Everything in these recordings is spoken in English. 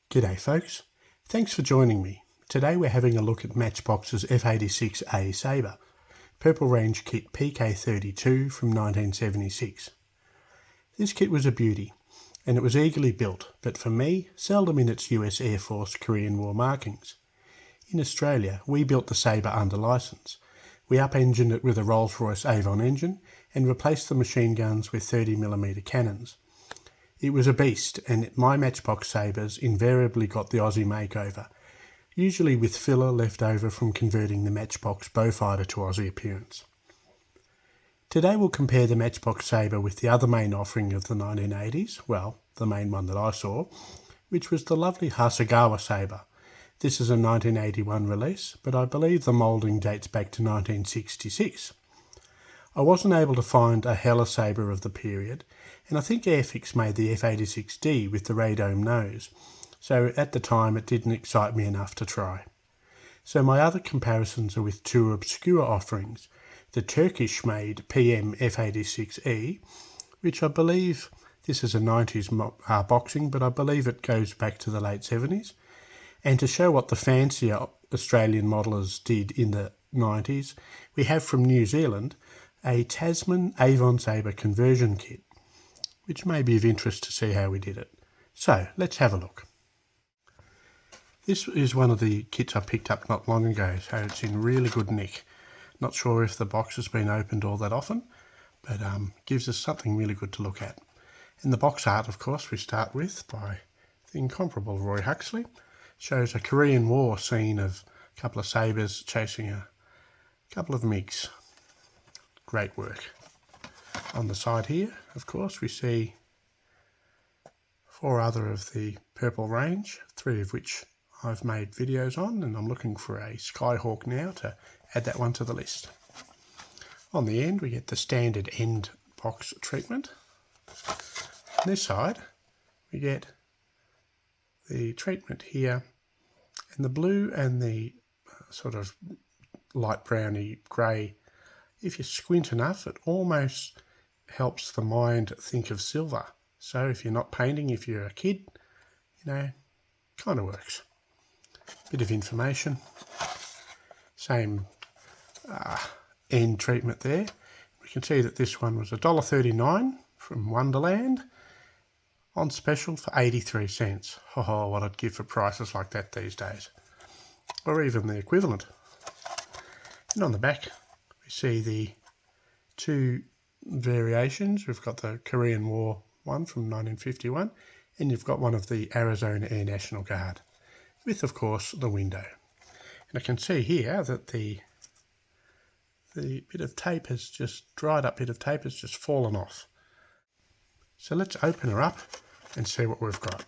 G'day folks, thanks for joining me. Today we're having a look at Matchbox's F-86A Sabre, Purple Range kit PK32 from 1976. This kit was a beauty, and it was eagerly built, but for me, seldom in its US Air Force Korean War markings. In Australia, we built the Sabre under licence. We up-engined it with a Rolls-Royce Avon engine and replaced the machine guns with 30mm cannons. It was a beast, and my Matchbox Sabres invariably got the Aussie makeover, usually with filler left over from converting the Matchbox Bowfighter to Aussie appearance. Today we'll compare the Matchbox Sabre with the other main offering of the 1980s, well, the main one that I saw, which was the lovely Hasegawa Sabre. This is a 1981 release, but I believe the moulding dates back to 1966. I wasn't able to find a Hella Sabre of the period, and I think Airfix made the F-86D with the radome nose, so at the time it didn't excite me enough to try. So my other comparisons are with two obscure offerings, the Turkish-made PM F-86A, which I believe, this is a 90s boxing, but I believe it goes back to the late 70s, and to show what the fancier Australian modellers did in the 90s, we have from New Zealand a Tasman Avon Sabre conversion kit, which may be of interest to see how we did it. So let's have a look. This is one of the kits I picked up not long ago, so it's in really good nick. Not sure if the box has been opened all that often, but gives us something really good to look at. In the box art, of course, we start with by the incomparable Roy Huxley. Shows a Korean War scene of a couple of sabres chasing a couple of MiGs. Great work. On the side here, of course, we see 4 other of the Purple Range, 3 of which I've made videos on, and I'm looking for a Skyhawk now to add that one to the list. On the end, we get the standard end box treatment. On this side, we get the treatment here, and the blue and the sort of light browny grey, if you squint enough, it almost helps the mind think of silver. So if you're not painting, if you're a kid, kind of works. Bit of information. Same end treatment there. We can see that this one was $1.39 from Wonderland, on special for 83 cents. Oh, what I'd give for prices like that these days. Or even the equivalent. And on the back, we see the 2 variations. We've got the Korean War one from 1951, and you've got one of the Arizona Air National Guard, with, of course, the window. And I can see here that the bit of tape has just, dried up bit of tape has just fallen off. So let's open her up and see what we've got.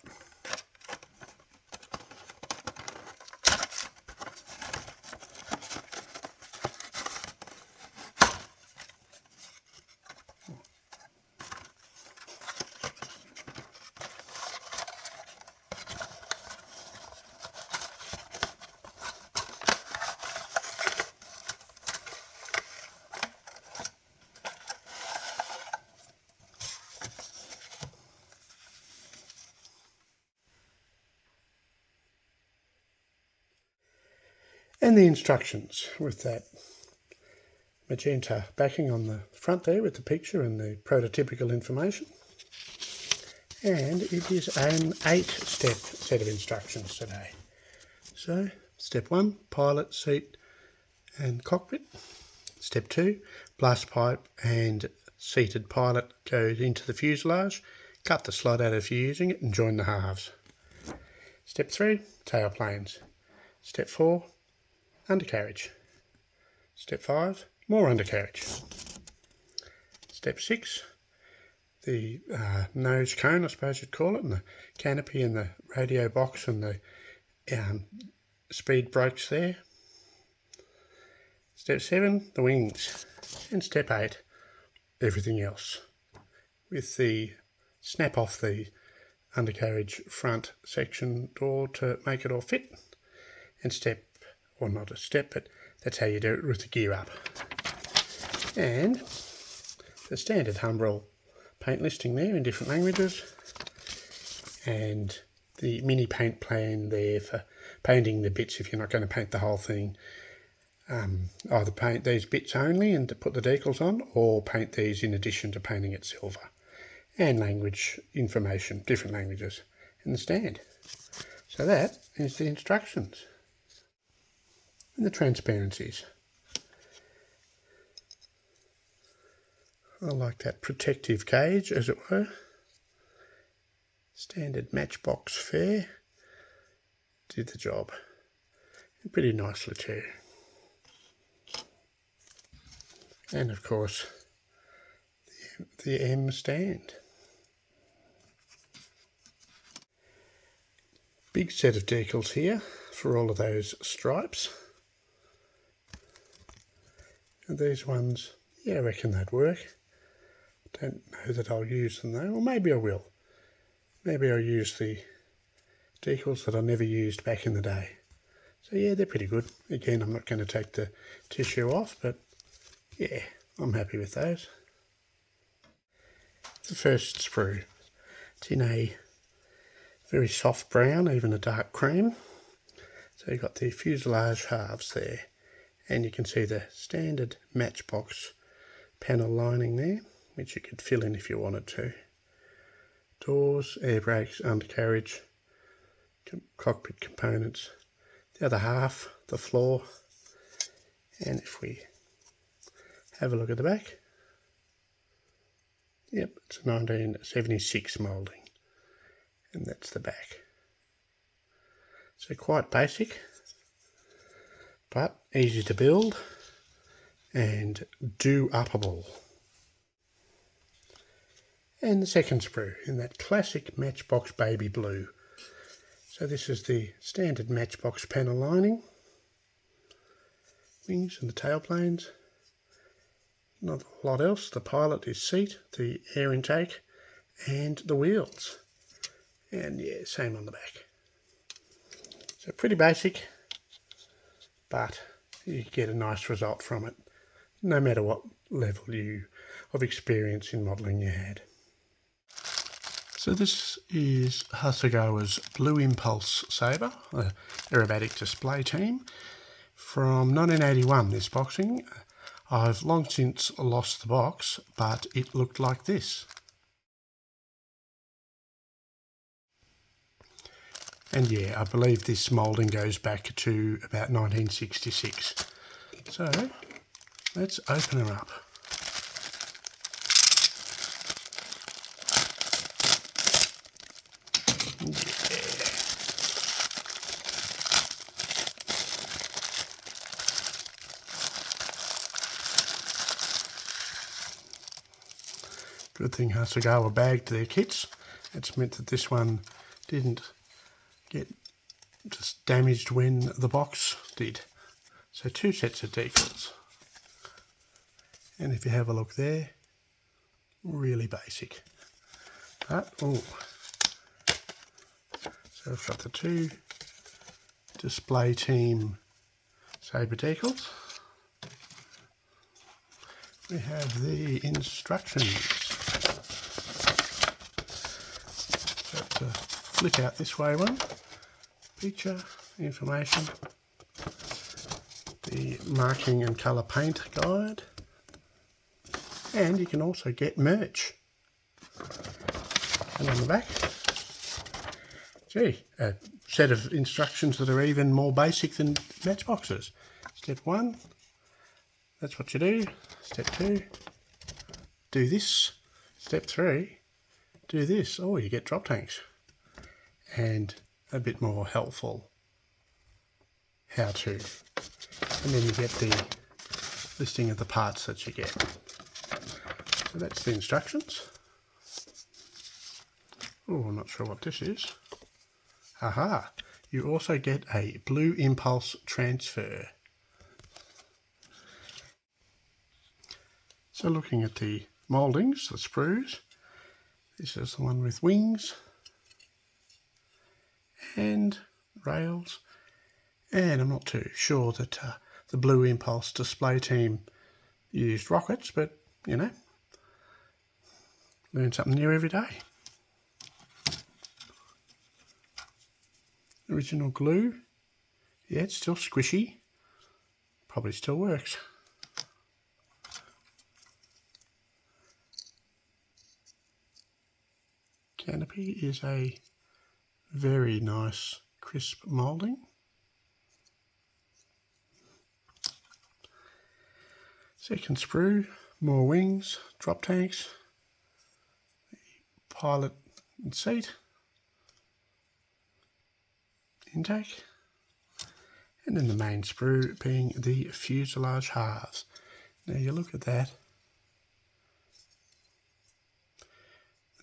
And the instructions with that magenta backing on the front there with the picture and the prototypical information. And it is an 8-step set of instructions today. So, step 1, pilot, seat and cockpit. Step 2, blast pipe and seated pilot goes into the fuselage. Cut the slot out if you're using it and join the halves. Step 3, tailplanes. Step 4, undercarriage. Step 5, more undercarriage. Step 6, the nose cone, I suppose you'd call it, and the canopy and the radio box and the speed brakes there. Step 7, the wings. And step 8, everything else, with the snap off the undercarriage front section door to make it all fit. And step, or not a step, but that's how you do it with the gear up. And the standard Humbrol paint listing there in different languages, and the mini paint plan there for painting the bits if you're not going to paint the whole thing. Either paint these bits only and to put the decals on, or paint these in addition to painting it silver. And language information, different languages, and the stand. So that is the instructions. And the transparencies. I like that protective cage, as it were. Standard Matchbox fare. Did the job. And pretty nicely too. And of course, the M stand. Big set of decals here for all of those stripes. And these ones, yeah, I reckon they'd work. Don't know that I'll use them though, or maybe I will. Maybe I'll use the decals that I never used back in the day. So yeah, they're pretty good. Again, I'm not going to take the tissue off, but yeah, I'm happy with those. The first sprue. It's in a very soft brown, even a dark cream. So you've got the fuselage halves there. And you can see the standard Matchbox panel lining there, which you could fill in if you wanted to. Doors, air brakes, undercarriage, cockpit components. The other half, the floor. And if we have a look at the back, yep, it's a 1976 moulding. And that's the back. So quite basic, but easy to build and do-uppable. And the second sprue in that classic Matchbox baby blue. So this is the standard Matchbox panel lining, wings and the tailplanes. Not a lot else. The pilot is seat, the air intake, and the wheels. And yeah, same on the back. So pretty basic, but you get a nice result from it, no matter what level of experience in modelling you had. So this is Hasegawa's Blue Impulse Sabre, aerobatic display team, from 1981, this boxing. I've long since lost the box, but it looked like this. And yeah, I believe this moulding goes back to about 1966. So let's open her up. Yeah. Good thing Hasegawa bagged their kits. It's meant that this one didn't get just damaged when the box did. So 2 sets of decals. And if you have a look there, really basic. But, oh. So I've got the 2 display team Sabre decals. We have the instructions. So to flip out this way one. Picture, information, the marking and colour paint guide, and you can also get merch. And on the back, gee, a set of instructions that are even more basic than Matchboxes. Step 1, that's what you do. Step 2, do this. Step 3, do this. Oh, you get drop tanks. And a bit more helpful how to. And then you get the listing of the parts that you get. So that's the instructions. Oh, I'm not sure what this is. Aha! You also get a Blue Impulse transfer. So looking at the mouldings, the sprues, this is the one with wings and rails, and I'm not too sure that the Blue Impulse display team used rockets, but you know, learn something new every day. original glue. Yeah, it's still squishy. Probably still works. Canopy is a very nice crisp moulding. Second sprue, more wings, drop tanks, pilot and seat, intake, and then the main sprue being the fuselage halves. Now you look at that,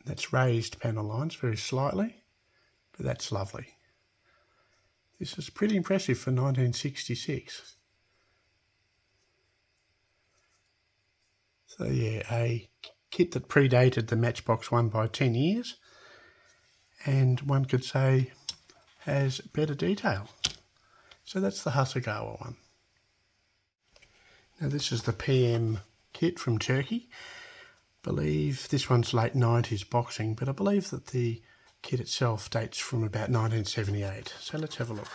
that's raised panel lines very slightly, but that's lovely. This is pretty impressive for 1966. So yeah, a kit that predated the Matchbox one by 10 years, and one could say has better detail. So that's the Hasegawa one. Now this is the PM kit from Turkey. I believe this one's late 90s boxing, but I believe that the kit itself dates from about 1978. So let's have a look.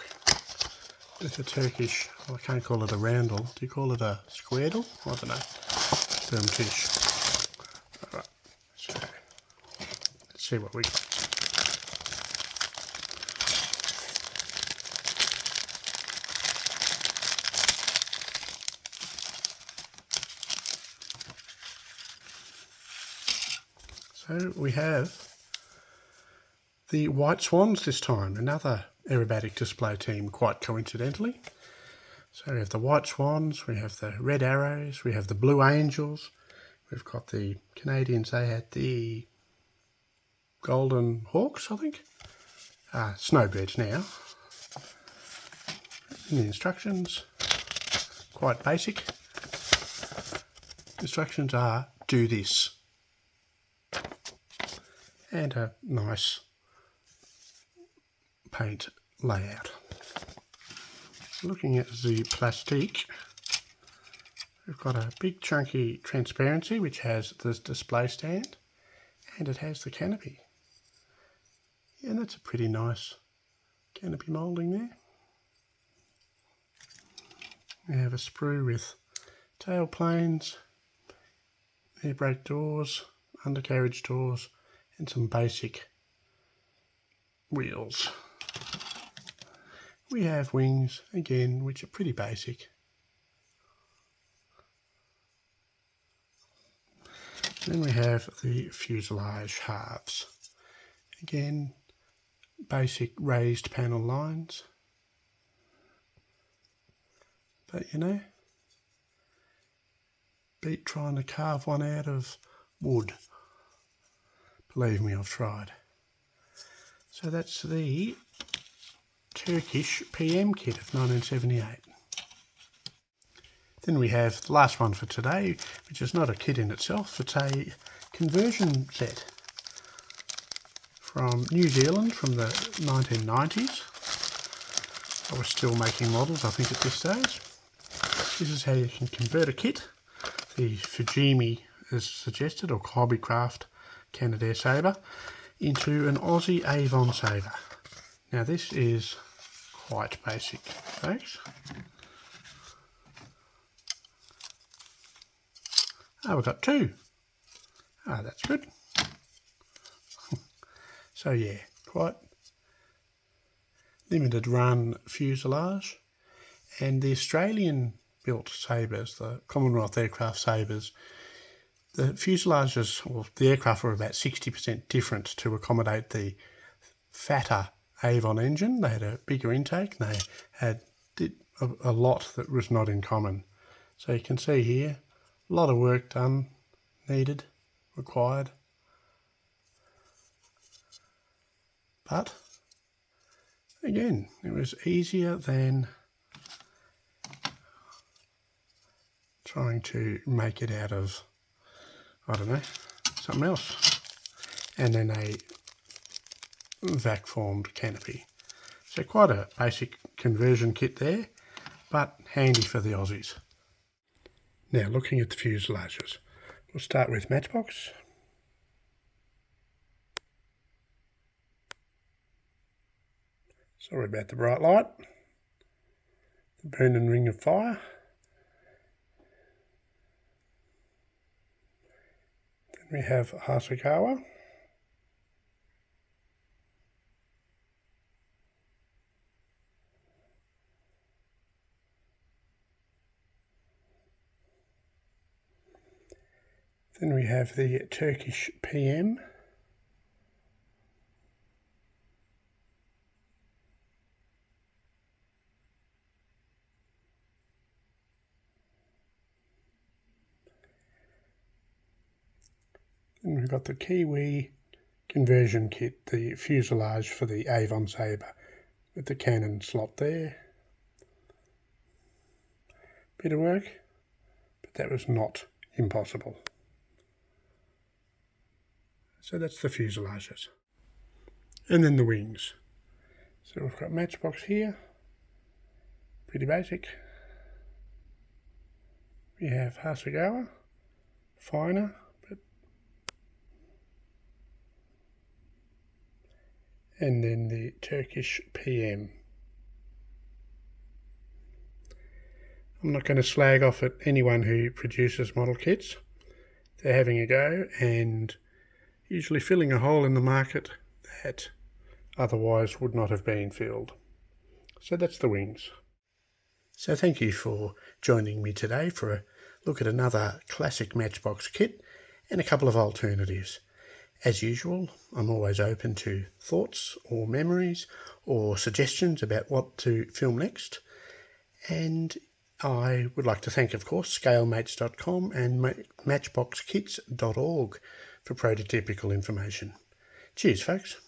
With a Turkish, well, I can't call it a roundel. Do you call it a squaredle? I don't know. Tish. Alright, so let's see what we got. So we have the White Swans this time, another aerobatic display team, quite coincidentally. So we have the White Swans, we have the Red Arrows, we have the Blue Angels, we've got the Canadians, they had the Golden Hawks, I think. Snowbirds now. And the instructions, quite basic. Instructions are, do this. And a nice paint layout. Looking at the plastique, we've got a big chunky Transparency which has this display stand, and it has the canopy. Yeah, and that's a pretty nice canopy moulding there. We have a sprue with tail planes, air brake doors, undercarriage doors, and some basic wheels. We have wings, again, which are pretty basic. Then we have the fuselage halves. Again, basic raised panel lines. But you know, beat trying to carve one out of wood. Believe me, I've tried. So that's the Turkish PM kit of 1978. Then we have the last one for today, which is not a kit in itself, it's a conversion set from New Zealand from the 1990s. I was still making models, I think, at this stage. This is how you can convert a kit. The Fujimi, as suggested, or Hobbycraft Canadair Sabre, into an Aussie Avon Sabre. Now this is quite basic, folks. We've got two. That's good. So yeah, quite limited run fuselage. And the Australian built Sabres, the Commonwealth Aircraft Sabres, the fuselages, or the aircraft, were about 60% different to accommodate the fatter Avon engine. They had a bigger intake, and they did a lot that was not in common. So you can see here, a lot of work done, needed, required. But again, it was easier than trying to make it out of, I don't know, something else. And then a vac formed canopy. So quite a basic conversion kit there, but handy for the Aussies. Now looking at the fuselages, we'll start with Matchbox. Sorry about the bright light. The burning ring of fire. Then we have Hasegawa. Then we have the Turkish PM. Then we've got the Kiwi conversion kit, the fuselage for the Avon Sabre with the cannon slot there. Bit of work, but that was not impossible. So that's the fuselages. And then the wings. So we've got Matchbox here, pretty basic. We have Hasegawa, finer, but and then the Turkish PM. I'm not going to slag off at anyone who produces model kits. They're having a go and usually filling a hole in the market that otherwise would not have been filled. So that's the wings. So thank you for joining me today for a look at another classic Matchbox kit and a couple of alternatives. As usual, I'm always open to thoughts or memories or suggestions about what to film next. And I would like to thank, of course, scalemates.com and matchboxkits.org for prototypical information. Cheers, folks.